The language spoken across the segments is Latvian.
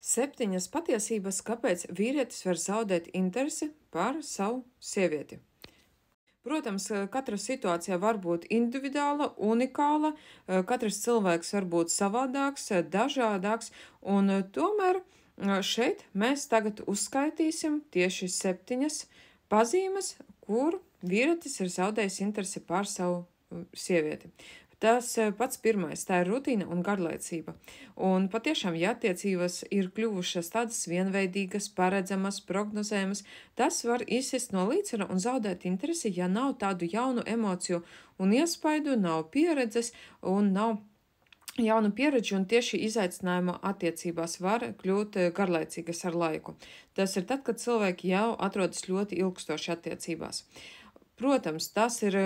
7 patiesības, kāpēc vīrietis var zaudēt interesi par savu sievieti. Protams, katra situācija var būt individuāla, unikāla, katrs cilvēks var būt savādāks, dažādāks, un tomēr šeit mēs tagad uzskaitīsim tieši 7 pazīmes, kur vīrietis ir zaudējis interesi pār savu sievieti. Tas pats pirmais, tā ir rutīna un garlaicība. Un patiešām, ja attiecības ir kļuvušas tādas vienveidīgas, paredzamas, prognozējamas, tas var izsist no līdzsvara un zaudēt interesi, ja nav tādu jaunu emociju un iespaidu, nav pieredzes un nav jaunu pieredzi, un tieši izaicinājuma attiecībās var kļūt garlaicīgas ar laiku. Tas ir tad, kad cilvēki jau atrodas ļoti ilgstoši attiecībās. Protams, tas ir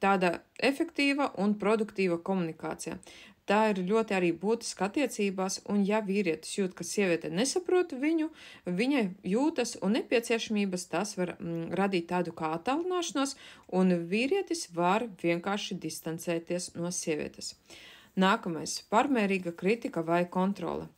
tāda efektīva un produktīva komunikācija. Tā ir ļoti arī būtiska attiecībās, un ja vīrietis jūt, ka sieviete nesaprot viņu, viņai jūtas un nepieciešamības, tas var radīt tādu kā attālināšanos, un vīrietis var vienkārši distancēties no sievietes. Nākamais - pārmērīga kritika vai kontrole.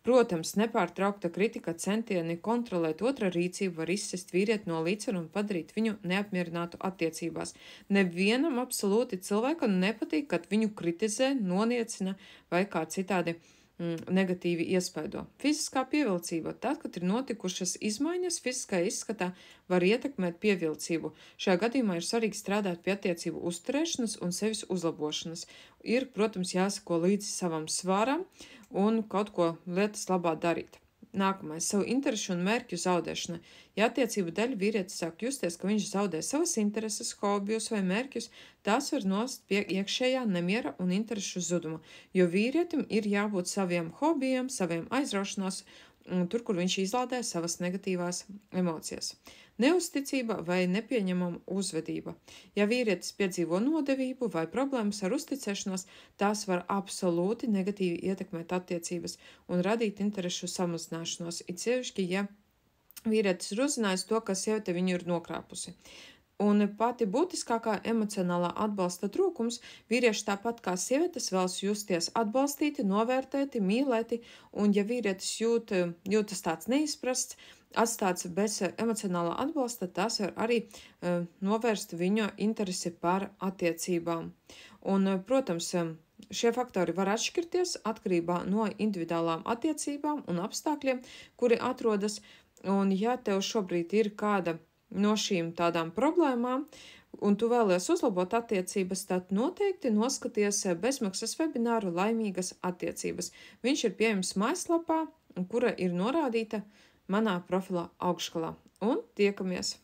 Protams, nepārtraukta kritika, centieni kontrolēt otra rīcību var izsist vīrieti no līdzsvara un padarīt viņu neapmierinātu attiecībās. Nevienam absolūti cilvēkam nepatīk, kad viņu kritizē, noniecina vai kā citādi negatīvi iespaido. Fiziskā pievilcība. Tad, kad ir notikušas izmaiņas fiziskajā izskatā, var ietekmēt pievilcību. Šajā gadījumā ir svarīgi strādāt pie attiecību uzturēšanas un sevis uzlabošanas. Ir, protams, jāsako līdzi savam svāram un kaut ko lietas labā darīt. Nākamais - savu interešu un mērķu zaudēšana. Ja attiecību dēļ vīrietis sāk justies, ka viņš zaudē savas intereses, hobijus vai mērķus, tas var novest pie iekšējā nemiera un interešu zuduma, jo vīrietim ir jābūt saviem hobijiem, saviem aizraušanās, tur, kur viņš izlādē savas negatīvās emocijas. Neuzticība vai nepieņemama uzvedība. Ja vīrietis piedzīvo nodevību vai problēmas ar uzticēšanos, tās var absolūti negatīvi ietekmēt attiecības un radīt interešu samazināšanos, it sevišķi, ja vīrietis ir uzzinājis to, ka sieviete viņu ir nokrāpusi. Un pati būtiskākā emocionālā atbalsta trūkums - vīrieši tāpat kā sievietes vēlas justies atbalstīti, novērtēti, mīlēti, un ja vīrietis jūtas tāds neizprasts, atstāts bez emocionālā atbalsta, tas var arī novērst viņa interesi par attiecībām. Un, protams, šie faktori var atšķirties atkarībā no individuālām attiecībām un apstākļiem, kuri atrodas, un ja tev šobrīd ir kāda no šīm tādām problēmām, un tu vēlies uzlabot attiecības, tad noteikti noskaties bezmaksas webināru Laimīgas attiecības. Viņš ir pieejams mājaslapā, kura ir norādīta manā profila augšgalā. Un tiekamies!